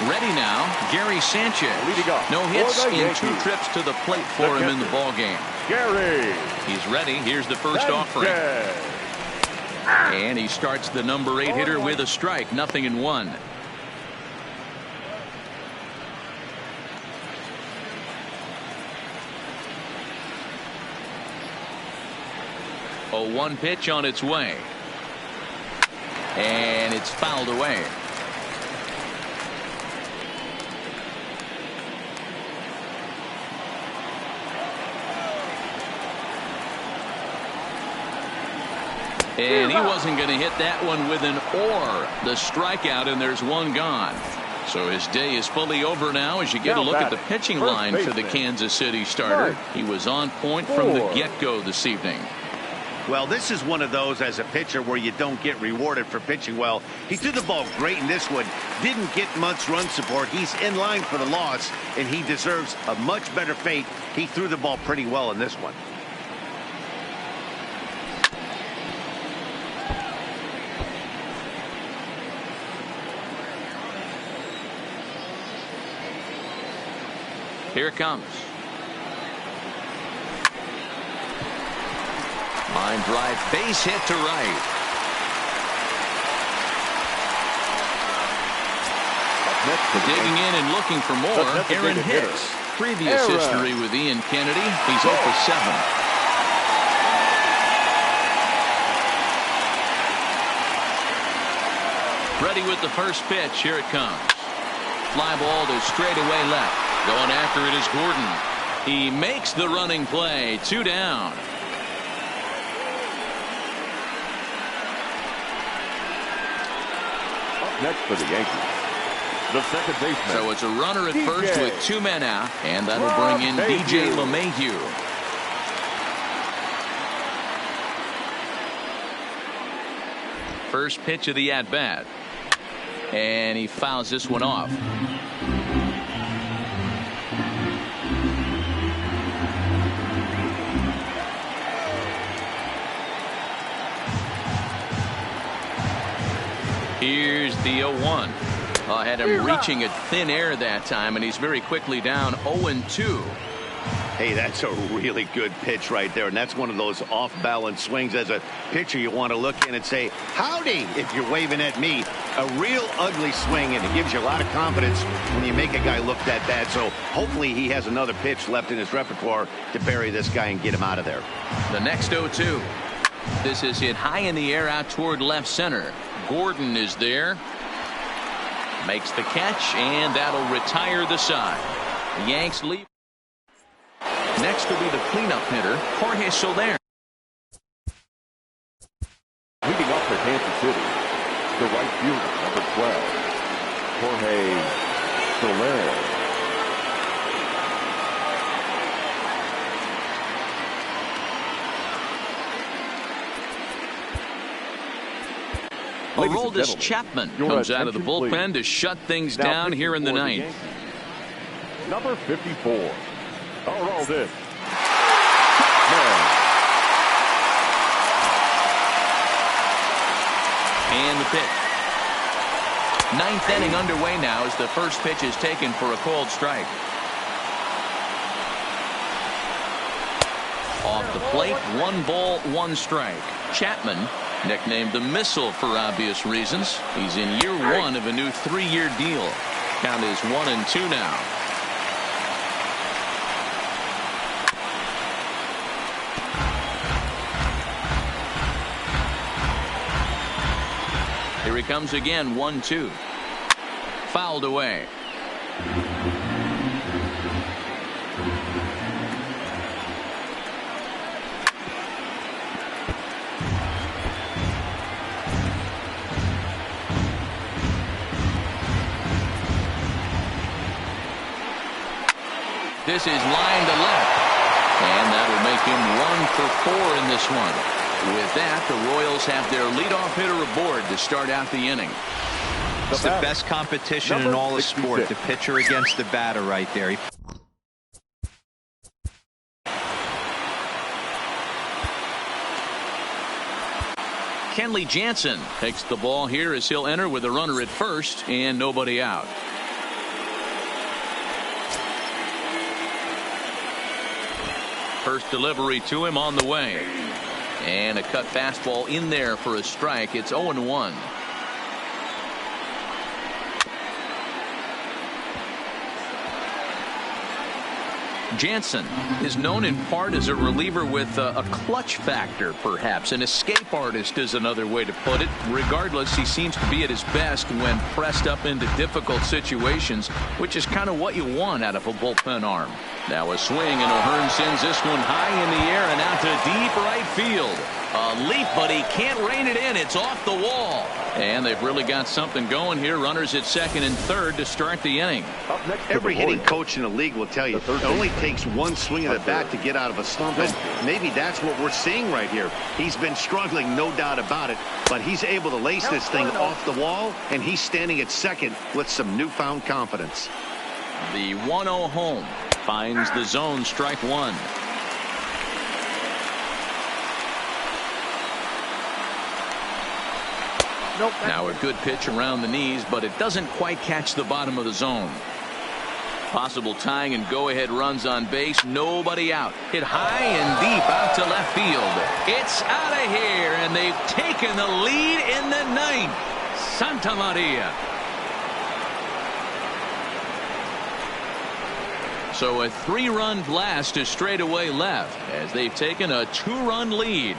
Ready now, Gary Sanchez. No hits in 2 trips to the plate for him in the ball game. Gary. He's ready. Here's the first offering. And he starts the number 8 hitter with a strike. 0-1. A 1 pitch on its way. And it's fouled away. And he wasn't going to hit that one with an or. The strikeout, and there's one gone. So his day is fully over now as you get a look at the pitching line for the Kansas City starter. He was on point from the get-go this evening. Well, this is one of those as a pitcher where you don't get rewarded for pitching well. He threw the ball great in this one. Didn't get much run support. He's in line for the loss, and he deserves a much better fate. He threw the ball pretty well in this one. Here it comes. Line drive, base hit to right. Digging in and looking for more, Aaron Hicks. Previous history with Ian Kennedy. He's 0 for 7. Ready with the first pitch. Here it comes. Fly ball to straightaway left. Going after it is Gordon. He makes the running play. 2 down. Up next for the Yankees, the second baseman. So it's a runner at first with 2 men out, and that'll bring in DJ LeMahieu. First pitch of the at-bat. And he fouls this one off. Here's the 0-1. Had him reaching at thin air that time, and he's very quickly down 0-2. Hey, that's a really good pitch right there, and that's one of those off-balance swings. As a pitcher, you want to look in and say, howdy, if you're waving at me. A real ugly swing, and it gives you a lot of confidence when you make a guy look that bad. So hopefully he has another pitch left in his repertoire to bury this guy and get him out of there. The next 0-2. This is hit high in the air out toward left center. Gordon is there. Makes the catch, and that'll retire the side. The Yanks leave. Next will be the cleanup hitter, Jorge Soler. Leading up for Kansas City, the right fielder, number 12, Jorge Soler. Aroldis Chapman comes out of the bullpen to shut things down here in the ninth. Number 54, Aroldis Chapman. And the pitch. Ninth inning underway now as the first pitch is taken for a called strike. Off the plate, 1 ball, 1 strike. Chapman, nicknamed the Missile for obvious reasons. He's in year 1 of a new 3-year deal. Count is 1-2 now. Here he comes again, 1-2. Fouled away. This is line to left. And that'll make him 1 for 4 in this one. With that, the Royals have their leadoff hitter aboard to start out the inning. It's the best competition in all of sport, the pitcher against the batter right there. Kenley Jansen takes the ball here as he'll enter with a runner at first and nobody out. First delivery to him on the way. And a cut fastball in there for a strike. It's 0-1. Jansen is known in part as a reliever with a clutch factor, perhaps. An escape artist is another way to put it. Regardless, he seems to be at his best when pressed up into difficult situations, which is kind of what you want out of a bullpen arm. Now a swing, and O'Hearn sends this one high in the air and out to deep right field. A leap, but he can't rein it in. It's off the wall. And they've really got something going here. Runners at second and third to start the inning. Every hitting coach in the league will tell you it only takes one swing of the bat to get out of a slump. And maybe that's what we're seeing right here. He's been struggling, no doubt about it, but he's able to lace this thing off the wall, and he's standing at second with some newfound confidence. The 1-0 home finds the zone, strike 1. Now a good pitch around the knees, but it doesn't quite catch the bottom of the zone. Possible tying and go-ahead runs on base. Nobody out. Hit high and deep out to left field. It's out of here, and they've taken the lead in the ninth. Santa Maria. So a 3-run blast to straightaway left as they've taken a 2-run lead.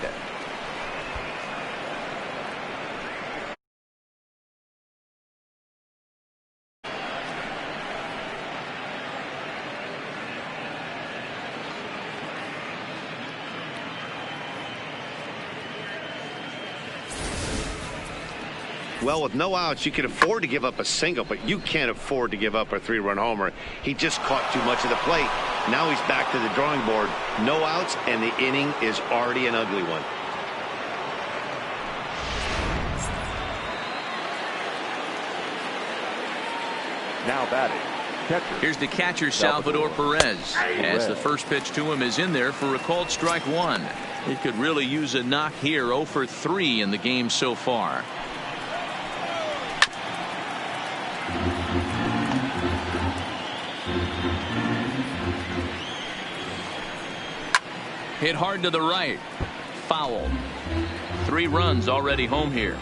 Well, with no outs, you can afford to give up a single, but you can't afford to give up a 3-run homer. He just caught too much of the plate. Now he's back to the drawing board. No outs, and the inning is already an ugly one. Now batting. Catcher. Here's the catcher, Salvador Perez. As the first pitch to him is in there for a called strike 1. He could really use a knock here. 0 for 3 in the game so far. Hit hard to the right. Foul. 3 runs already home here.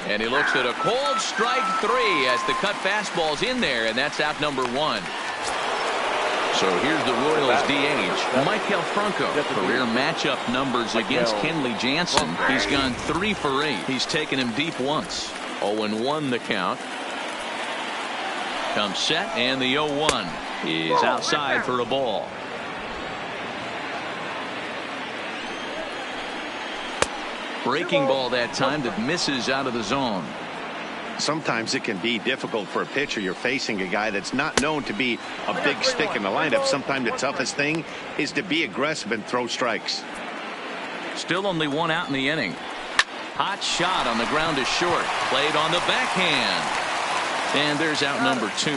And he looks at a cold strike 3 as the cut fastball's in there, and that's out number 1. So here's the Royals DH, Maikel Franco. Career matchup numbers against Kenley Jansen. He's gone 3 for 8. He's taken him deep once. 0-1 the count. Comes set, and the 0-1 is outside for a ball. Breaking ball that time that misses out of the zone. Sometimes it can be difficult for a pitcher. You're facing a guy that's not known to be a big stick in the lineup. Sometimes the toughest thing is to be aggressive and throw strikes. Still only 1 out in the inning. Hot shot on the ground is short. Played on the backhand. And there's out number 2.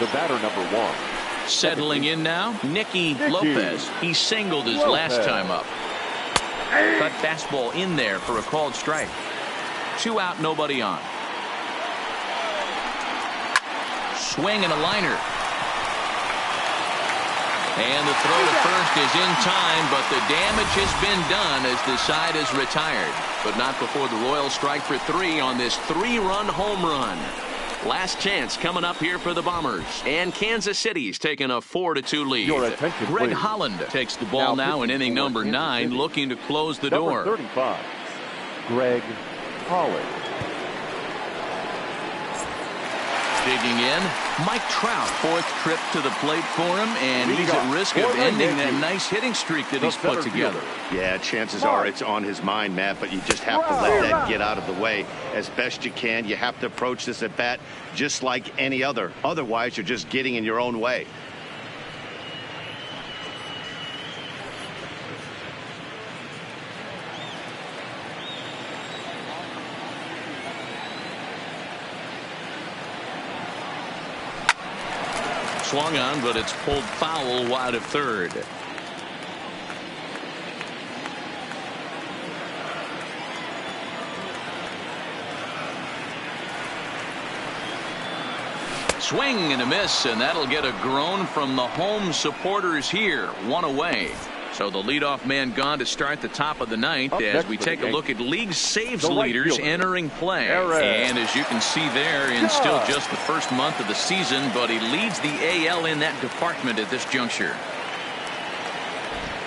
the batter, number 1. Settling in now, Nicky Lopez. He singled his last time up. Cut fastball in there for a called strike. 2 out, nobody on. Swing and a liner. And the throw to first is in time, but the damage has been done as the side is retired. But not before the Royals strike for 3 on this 3-run home run. Last chance coming up here for the Bombers. And Kansas City's taking a 4-2 lead. Your attention, Greg please. Holland takes the ball now in inning number 9, looking to close the door. Number 35, Greg Holland. Digging in, Mike Trout, 4th trip to the plate for him, and he's at risk of ending that nice hitting streak that he's put together. Yeah, chances are it's on his mind, Matt, but you just have to let that get out of the way as best you can. You have to approach this at bat just like any other. Otherwise, you're just getting in your own way. Swung on, but it's pulled foul wide of third. Swing and a miss, and that'll get a groan from the home supporters here. 1 away. So the leadoff man gone to start the top of the 9th as we take a look at league saves leaders entering play. And as you can see there, in still just the first month of the season, but he leads the AL in that department at this juncture.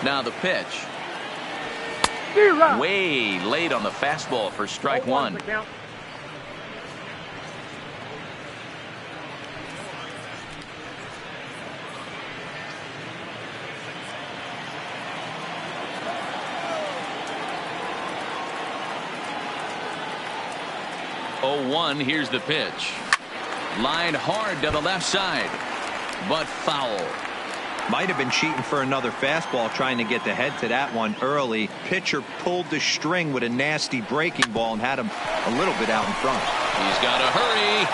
Now the pitch. Way late on the fastball for strike 1. Oh, 1, here's the pitch. Lined hard to the left side, but foul. Might have been cheating for another fastball, trying to get the head to that one early. Pitcher pulled the string with a nasty breaking ball and had him a little bit out in front. He's got to hurry.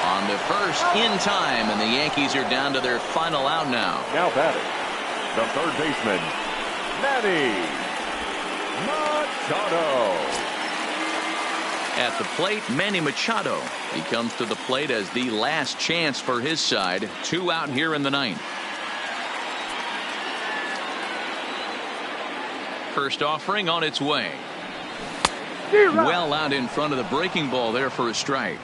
On to first in time, and the Yankees are down to their final out now. Now batting, the third baseman, Manny Machado. At the plate, Manny Machado. He comes to the plate as the last chance for his side. 2 out here in the 9th. First offering on its way. Well out in front of the breaking ball there for a strike.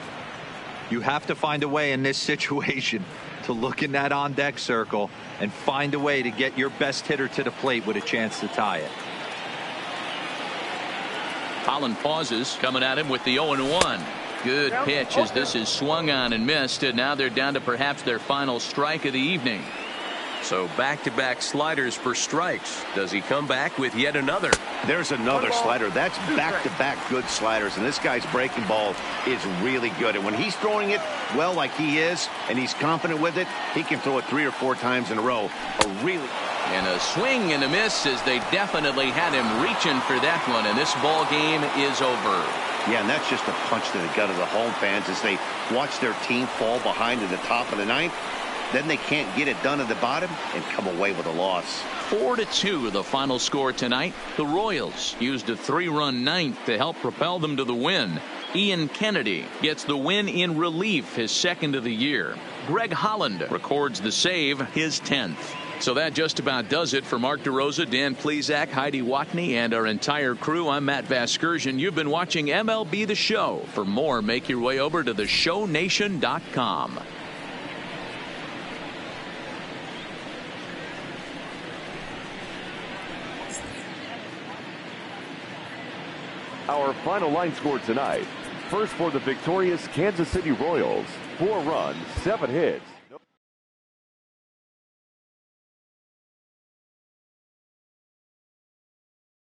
You have to find a way in this situation to look in that on-deck circle and find a way to get your best hitter to the plate with a chance to tie it. Holland pauses, coming at him with the 0-1. Good pitch as this is swung on and missed, and now they're down to perhaps their final strike of the evening. So back-to-back sliders for strikes. Does he come back with yet another? There's another slider. That's back-to-back good sliders, and this guy's breaking ball is really good. And when he's throwing it well like he is, and he's confident with it, he can throw it 3 or 4 times in a row. And a swing and a miss as they definitely had him reaching for that one, and this ball game is over. Yeah, and that's just a punch to the gut of the home fans as they watch their team fall behind in the top of the 9th. Then they can't get it done at the bottom and come away with a loss. 4-2 the final score tonight. The Royals used a 3-run 9th to help propel them to the win. Ian Kennedy gets the win in relief, his 2nd of the year. Greg Holland records the save, his 10th. So that just about does it for Mark DeRosa, Dan Plesac, Heidi Watney, and our entire crew. I'm Matt Vasgersian. You've been watching MLB The Show. For more, make your way over to theshownation.com. Our final line score tonight. First for the victorious Kansas City Royals, 4 runs, 7 hits.